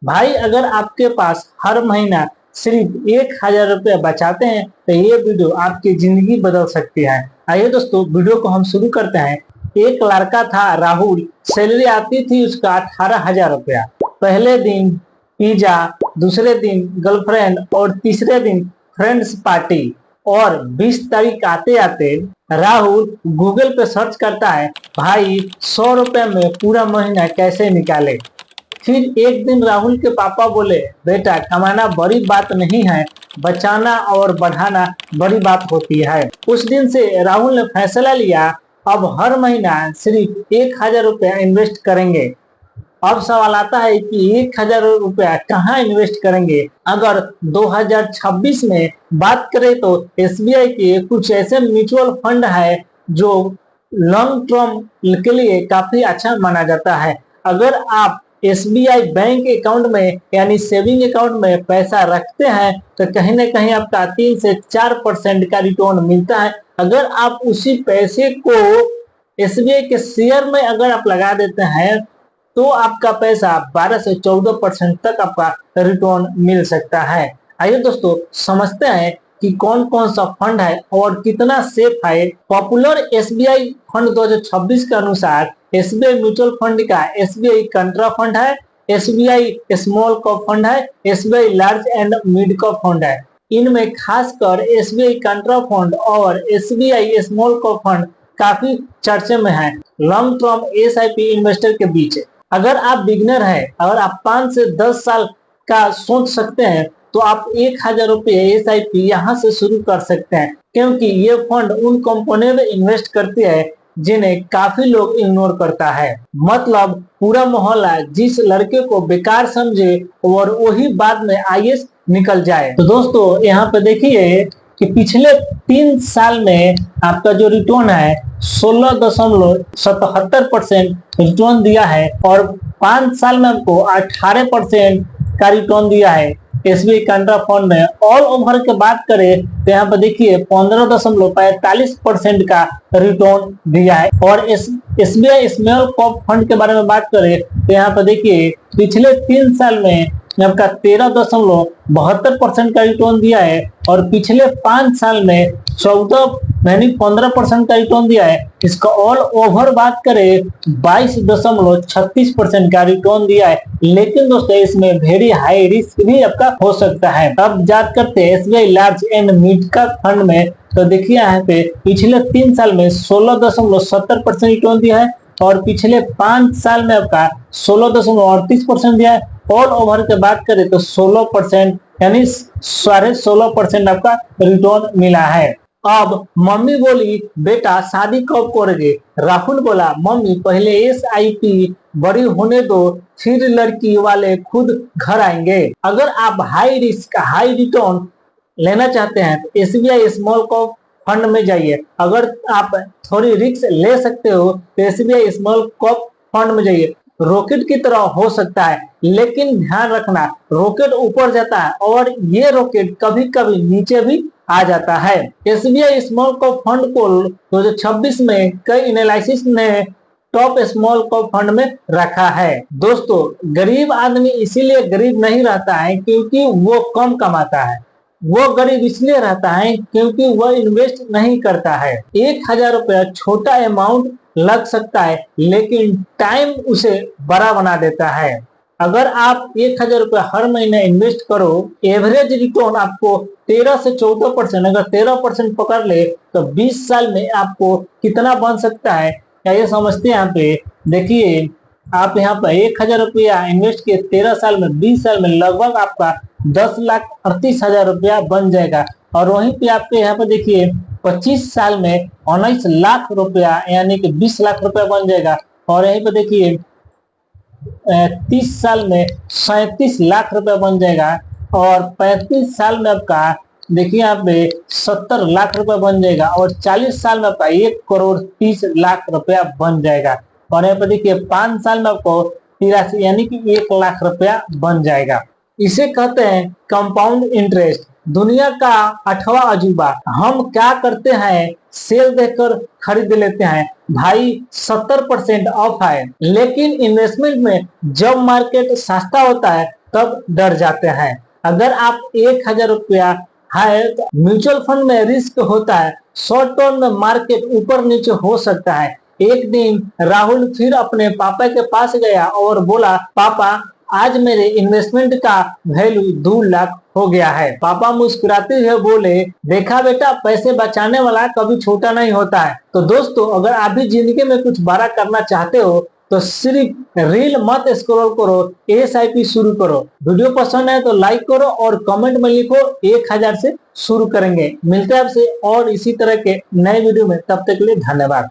भाई अगर आपके पास हर महीना सिर्फ 1,000 रुपया बचाते हैं तो ये वीडियो आपकी जिंदगी बदल सकती है। आइए दोस्तों वीडियो को हम शुरू करते हैं। एक लड़का था राहुल, सैलरी आती थी उसका 18,000 रुपया। पहले दिन पिज्जा, दूसरे दिन गर्लफ्रेंड और तीसरे दिन फ्रेंड्स पार्टी। और 20 तारीख आते आते राहुल गूगल पे सर्च करता है, भाई 100 रुपया में पूरा महीना कैसे निकाले। फिर एक दिन राहुल के पापा बोले, बेटा कमाना बड़ी बात नहीं है, बचाना और बढ़ाना बड़ी बात होती है। उस दिन से राहुल ने फैसला लिया, अब हर महीना सिर्फ 1,000 रुपया इन्वेस्ट करेंगे। अब सवाल आता है कि 1,000 रुपया कहाँ इन्वेस्ट करेंगे। अगर 2026 में बात करें तो एसबीआई के कुछ ऐसे म्यूचुअल फंड है जो लॉन्ग टर्म के लिए काफी अच्छा माना जाता है। अगर आप एसबीआई बैंक अकाउंट में यानी सेविंग अकाउंट में पैसा रखते हैं तो कहीं ना कहीं आपका 3 से 4% का रिटर्न मिलता है। अगर आप उसी पैसे को एसबीआई के शेयर में अगर आप लगा देते हैं तो आपका पैसा 12 से 14% तक आपका रिटर्न मिल सकता है। आइए दोस्तों समझते हैं कि कौन कौन सा फंड है और कितना सेफ है। पॉपुलर एसबीआई फंड 2026 के अनुसार एसबीआई म्यूचुअल फंड का एसबीआई कंट्रा फंड है, एसबीआई स्मॉल कैप फंड है, SBI large and mid cap fund है। इनमें खासकर एसबीआई कंट्रा फंड और एसबीआई स्मॉल कैप फंड काफी चर्चे में है लॉन्ग टर्म एसआईपी इन्वेस्टर के बीच। अगर आप बिगनर है, अगर आप 5 से 10 साल का सोच सकते हैं तो आप 1,000 रुपये एसआईपी यहाँ से शुरू कर सकते हैं, क्योंकि ये फंड उन कंपनियों में इन्वेस्ट करती है जिन्हें काफी लोग इग्नोर करता है। मतलब पूरा मोहल्ला जिस लड़के को बेकार समझे और वही बाद में आईएएस निकल जाए। तो दोस्तों यहाँ पे देखिए कि पिछले 3 साल में आपका जो रिटर्न है 16.77% रिटर्न दिया है और 5 साल में आपको 18% का रिटर्न दिया है एसबीआई कंट्रा फंड में। ऑल ओवर की बात करें तो यहाँ पर देखिए 15.45% का रिटर्न दिया है। और एसबीआई स्मॉल कैप फंड के बारे में बात करें तो यहाँ पर देखिए पिछले 3 साल में आपका 13.72% का रिटर्न दिया है और पिछले 5 साल में 15% का रिटर्न दिया है। इसका ऑल ओवर बात करें 22.36% का रिटर्न दिया है। लेकिन दोस्तों इसमें वेरी हाई रिस्क भी आपका हो सकता है। अब बात करते हैं SBI large and mid cap fund में, तो देखिए यहाँ पे पिछले 3 साल में 16.70% रिटर्न दिया है और पिछले 5 साल में आपका 16.38% दिया है। ऑल ओवर की बात करें तो 16% यानी 16.5% आपका रिटर्न मिला है। अब मम्मी बोली, बेटा शादी कब करोगे। राहुल बोला, मम्मी पहले एसआईपी बड़ी होने दो, फिर लड़की वाले खुद घर आएंगे। अगर आप हाई रिस्क हाई रिटर्न लेना चाहते हैं तो एसबीआई स्मॉल कैप फंड में जाइए। अगर आप थोड़ी रिस्क ले सकते हो तो एसबीआई स्मॉल कैप फंड में जाइए। रॉकेट की तरह हो सकता है, लेकिन ध्यान रखना रॉकेट ऊपर जाता है और ये रॉकेट कभी कभी नीचे भी आ जाता है। एसबीआई स्मॉल कैप फंड को 2026 में कई एनालिसिस ने टॉप स्मॉल कैप फंड में रखा है। दोस्तों गरीब आदमी इसीलिए गरीब नहीं रहता है क्योंकि वो कम कमाता है, वो गरीब इसलिए रहता है क्योंकि वह इन्वेस्ट नहीं करता है। 1,000 रुपया छोटा अमाउंट लग सकता है लेकिन टाइम उसे बड़ा बना देता है। अगर आप 1,000 रुपया हर महीने इन्वेस्ट करो, एवरेज रिटर्न आपको 13 से 14%, अगर 13% पकड़ ले तो 20 साल में आपको कितना बन सकता है ये समझते हैं। यहाँ पे देखिए आप यहाँ पर 1,000 रुपया इन्वेस्ट किए 13 साल में, 20 साल में लगभग आपका 10,38,000 रुपया बन जाएगा। और वहीं पे आपके यहाँ पे देखिए 25 साल में 19 लाख रुपया यानी कि 20 लाख रुपया बन जाएगा। और यहीं पे देखिए 30 साल में 37 लाख रुपया बन जाएगा और 35 साल में आपका देखिए यहाँ पे 70 लाख रुपया बन जाएगा और 40 साल में आपका 1,30,00,000 रुपया बन जाएगा। और यहाँ पे देखिए 5 साल में आपको 83 यानी कि 1 लाख रुपया बन जाएगा। इसे कहते हैं कंपाउंड इंटरेस्ट। दुनिया का 8वां अजूबा। हम क्या करते हैं, सेल देखकर खरीद लेते हैं। भाई 70% ऑफ है, लेकिन इन्वेस्टमेंट में जब मार्केट सस्ता होता है तब डर जाते हैं। अगर आप 1,000 रुपया है तो म्यूचुअल फंड में रिस्क होता है, शॉर्ट टर्म में मार्केट ऊपर नीचे हो सकता है। एक दिन राहुल फिर अपने पापा के पास गया और बोला, पापा आज मेरे इन्वेस्टमेंट का वैल्यू 2 लाख हो गया है। पापा मुस्कुराते हुए बोले, देखा बेटा, पैसे बचाने वाला कभी छोटा नहीं होता है। तो दोस्तों, अगर आप भी जिंदगी में कुछ बड़ा करना चाहते हो तो सिर्फ रील मत स्क्रॉल करो, SIP शुरू करो। वीडियो पसंद है तो लाइक करो और कमेंट में लिखो 1,000 से शुरू करेंगे। मिलते हैं आपसे और इसी तरह के नए वीडियो में, तब तक के लिए धन्यवाद।